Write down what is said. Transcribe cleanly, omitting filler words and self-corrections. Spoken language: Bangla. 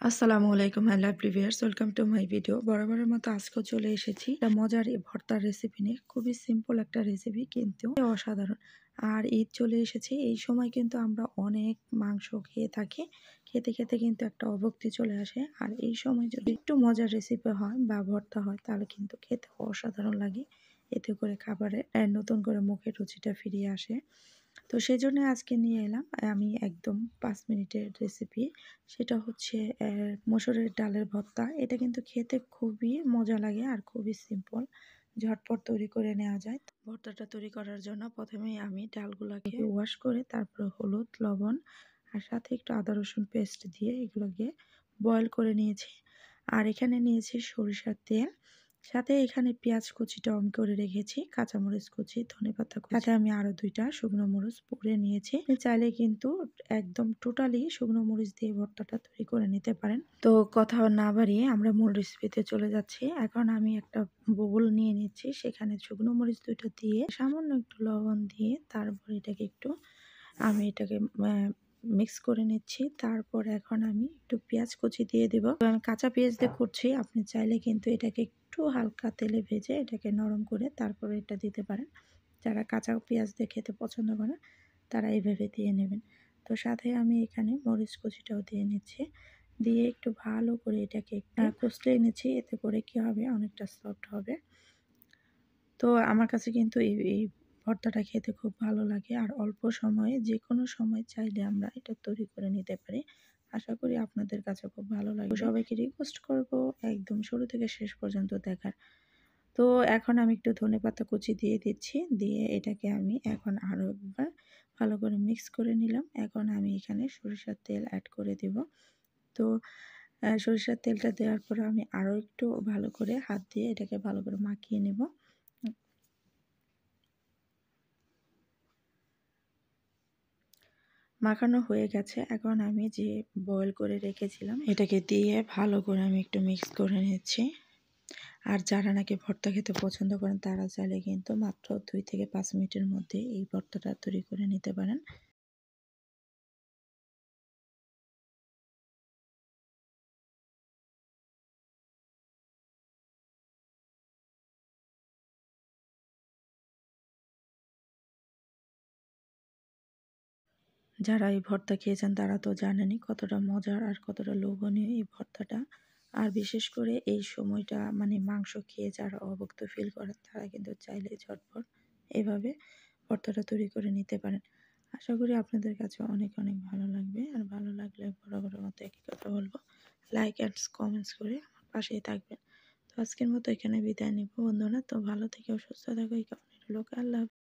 আসসালামু আলাইকুম hello viewers, welcome to my video. বরাবরের মতো আজকেও চলে এসেছি একটা মজার ভর্তার রেসিপি নিয়ে। খুবই সিম্পল একটা রেসিপি কিন্তু অসাধারণ। আর ঈদ চলে এসেছে, এই সময় কিন্তু আমরা অনেক মাংস খেয়ে থাকি। খেতে খেতে কিন্তু একটা অভুক্তি চলে আসে। আর এই সময় যদি একটু মজার রেসিপি হয় বা ভর্তা হয় তাহলে কিন্তু খেতে অসাধারণ লাগে। এতে করে খাবারে নতুন করে মুখের রুচিটা ফিরিয়ে আসে। তো সেজন্য আজকে নিয়ে এলাম আমি একদম 5 মিনিটের রেসিপি। সেটা হচ্ছে মসুরের ডালের ভর্তা। এটা কিন্তু খেতে খুবই মজা লাগে আর খুবই সিম্পল। ঝটপট তৈরি করে নেওয়া যায়। ভর্তাটা তৈরি করার জন্য প্রথমেই আমি ডালগুলাকে ওয়াশ করে তারপরে হলুদ, লবণ আর সাথে একটু আদা রসুন পেস্ট দিয়ে এগুলোকে বয়েল করে নিয়েছি। আর এখানে নিয়েছি সরিষার তেল। সাথে এখানে পেঁয়াজ কুচিটা অন করে রেখেছি, কাঁচামরিচ কুচি, ধনেপাতা কুচি, সাথে আমি আরো 2টা শুকনো মরিচ পুড়ে নিয়েছি। চাইলে কিন্তু একদম টোটালি শুকনো মরিচ দিয়ে ভর্তাটা তৈরি করে নিতে পারেন। তো কথা না বাড়িয়ে আমরা মূল রেসিপিতে চলে যাচ্ছি। এখন আমি একটা বোল নিয়ে নিচ্ছি, সেখানে শুকনো মরিচ 2টা দিয়ে সামান্য একটু লবণ দিয়ে তারপর এটাকে মিক্স করে নিচ্ছি। তারপর এখন আমি একটু পেঁয়াজ কুচি দিয়ে দিব। আমি কাঁচা পেঁয়াজ দিয়ে করছি, আপনি চাইলে কিন্তু এটাকে একটু হালকা তেলে ভেজে এটাকে নরম করে তারপরে এটা দিতে পারেন। যারা কাঁচা পেঁয়াজ দিয়ে খেতে পছন্দ করে তারা এইভাবে দিয়ে নেবেন। তো সাথে আমি এখানে মরিচ কুচিটাও দিয়ে নিচ্ছি, দিয়ে একটু ভালো করে এটাকে কষলে নিচ্ছি। এতে করে কি হবে, অনেকটা সফট হবে। তো আমার কাছে কিন্তু এই ভর্তাটা খেতে খুব ভালো লাগে আর অল্প সময়ে যেকোনো সময় চাইলে আমরা এটা তৈরি করে নিতে পারি। আশা করি আপনাদের কাছে খুব ভালো লাগবে। সবাইকে রিকোয়েস্ট করব একদম শুরু থেকে শেষ পর্যন্ত দেখার। তো এখন আমি একটু ধনেপাতা কুচি দিয়ে দিচ্ছি, দিয়ে এটাকে আমি এখন আরও একবার ভালো করে মিক্স করে নিলাম। এখন আমি এখানে সরিষার তেল অ্যাড করে দিব। তো সরিষার তেলটা দেওয়ার পরে আমি আরও একটু ভালো করে হাত দিয়ে এটাকে ভালো করে মাখিয়ে নেব। মাখানো হয়ে গেছে। এখন আমি যে বয়েল করে রেখেছিলাম এটাকে দিয়ে ভালো করে আমি একটু মিক্স করে নিচ্ছি। আর যারা নাকি ভর্তা খেতে পছন্দ করেন তারা চাইলে কিন্তু মাত্র 2 থেকে 5 মিনিটের মধ্যে এই ভর্তাটা তৈরি করে নিতে পারেন। যারা এই ভর্তা খেয়েছেন তারা তো জানেনই কতটা মজার আর কতটা লোভনীয় এই ভর্তাটা। আর বিশেষ করে এই সময়টা মানে মাংস খেয়ে যারা অভুক্ত ফিল করেন তারা কিন্তু চাইলে ঝটপট এভাবে ভর্তাটা তৈরি করে নিতে পারেন। আশা করি আপনাদের কাছে অনেক অনেক ভালো লাগবে। আর ভালো লাগলে বরাবরের মতো একই কথা বলবো, লাইক অ্যান্ড কমেন্টস করে আমার পাশেই থাকবেন। তো আজকের মতো এখানে বিদায় নিব বন্ধুরা। তো ভালো থেকো, সুস্থ থাকো, এই কামনা রইলো। আল্লাহ হাফেজ।